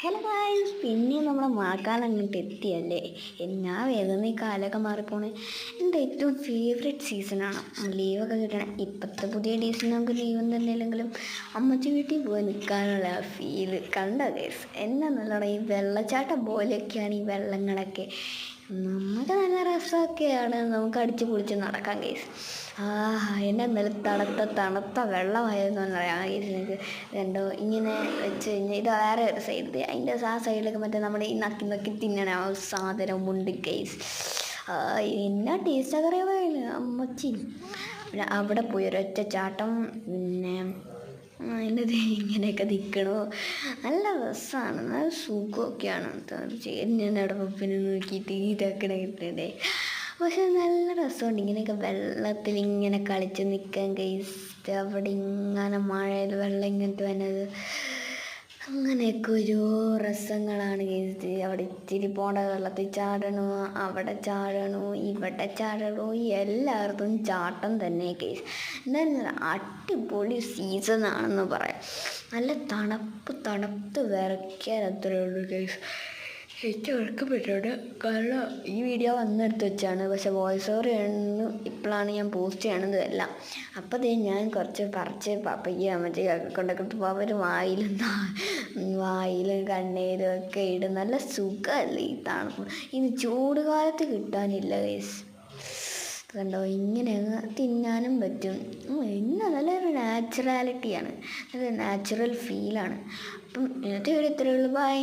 Hello guys, പിന്നെയും നമ്മുടെ മഴക്കാലം അങ്ങോട്ട് എത്തിയല്ലേ. എന്നാ വേഗം ഈ കാലമൊക്കെ മാറിപ്പോണേ. എൻ്റെ ഏറ്റവും ഫേവറേറ്റ് സീസണാണ് ലീവൊക്കെ കിട്ടണേ. ഇപ്പോഴത്തെ പുതിയ ഡീസിന് നമുക്ക് ലീവൊന്നും തന്നെയില്ലെങ്കിലും അമ്മച്ചി വീട്ടിൽ പോയി നിൽക്കാനുള്ള ആ ഫീല് കണ്ടോ ഗൈസ്. എന്നാ നല്ലോണം ഈ വെള്ളച്ചാട്ടം പോലെയൊക്കെയാണ് ഈ വെള്ളങ്ങളൊക്കെ. നമുക്ക് നല്ല രസമൊക്കെയാണ്, നമുക്ക് അടിച്ച് പൊളിച്ച് നടക്കാം ഗൈസ്. എന്നെ നല്ല തണുത്ത വെള്ളമായിരുന്നു എന്നറിയാം ഗൈസ്. എനിക്ക് കണ്ടോ ഇങ്ങനെ വെച്ച് കഴിഞ്ഞാൽ ഇത് വേറെ ഒരു സൈഡ്, അതിൻ്റെ ആ സൈഡിലൊക്കെ മറ്റേ നമ്മുടെ ഈ നക്കി നക്കി തിന്നണ ആ സാധനം ഉണ്ട് ഗൈസ്. എന്നാ ടേസ്റ്റൊക്കെ അറിയാൻ അമ്മച്ചി. പിന്നെ അവിടെ പോയി ഒരൊറ്റ ചാട്ടം, പിന്നെ അതിൻ്റെ ഇങ്ങനെയൊക്കെ നിൽക്കണോ, നല്ല രസമാണ്, നല്ല സുഖമൊക്കെയാണ്. ഞാൻ അവിടെ പപ്പിനെ നോക്കിയിട്ട് ഇതൊക്കെ കിട്ടണ്ടേ. പക്ഷെ നല്ല രസമുണ്ട് ഇങ്ങനെയൊക്കെ വെള്ളത്തിൽ ഇങ്ങനെ കളിച്ച് നിൽക്കാൻ ഗൈസ്. അവിടെ ഇങ്ങനെ മഴയിൽ വെള്ളം ഇങ്ങോട്ട് വന്നത്, അങ്ങനെയൊക്കെ ഓരോ രസങ്ങളാണ് ഗൈസ്. അവിടെ ഇച്ചിരി പോണ്ട വെള്ളത്തിൽ ചാടണോ, അവിടെ ചാടണോ, ഇവിടെ ചാടണോ, എല്ലായിടത്തും ചാട്ടം തന്നെ ഗൈസ്. നല്ല അടിപൊളി സീസണാണെന്ന് പറയാം. നല്ല തണുത്ത് വിറയ്ക്കാൻ അത്രേ ഉള്ളൂ ഗൈസ്. എനിക്ക് ഉറക്കം പറ്റുന്നുണ്ട്, കാരണം ഈ വീഡിയോ വന്നെടുത്ത് വെച്ചാണ്. പക്ഷെ വോയിസ് ഓവർ ചെയ്യണമെന്ന് ഇപ്പോഴാണ് ഞാൻ പോസ്റ്റ് ചെയ്യണത് എല്ലാം. അപ്പോൾ ഞാൻ കുറച്ച് പറിച്ച് പപ്പയ്ക്ക് അമ്മച്ചി കൊണ്ടൊക്കെ അവർ വായിലും കണ്ണീരും ഒക്കെ ഇടും. നല്ല സുഖമല്ലേ ഈ തണുപ്പ്. ഇത് ചൂട് കാലത്ത് കിട്ടാനില്ല ഗൈസ്. കണ്ടോ ഇങ്ങനെ തിന്നാനും പറ്റും. ഇന്ന് നല്ലൊരു നാച്ചുറാലിറ്റിയാണ്, നല്ല നാച്ചുറൽ ഫീലാണ്. അപ്പം ഇന്നത്തെ വീഡിയോ ഇത്രയേ ഉള്ളൂ. ബൈ.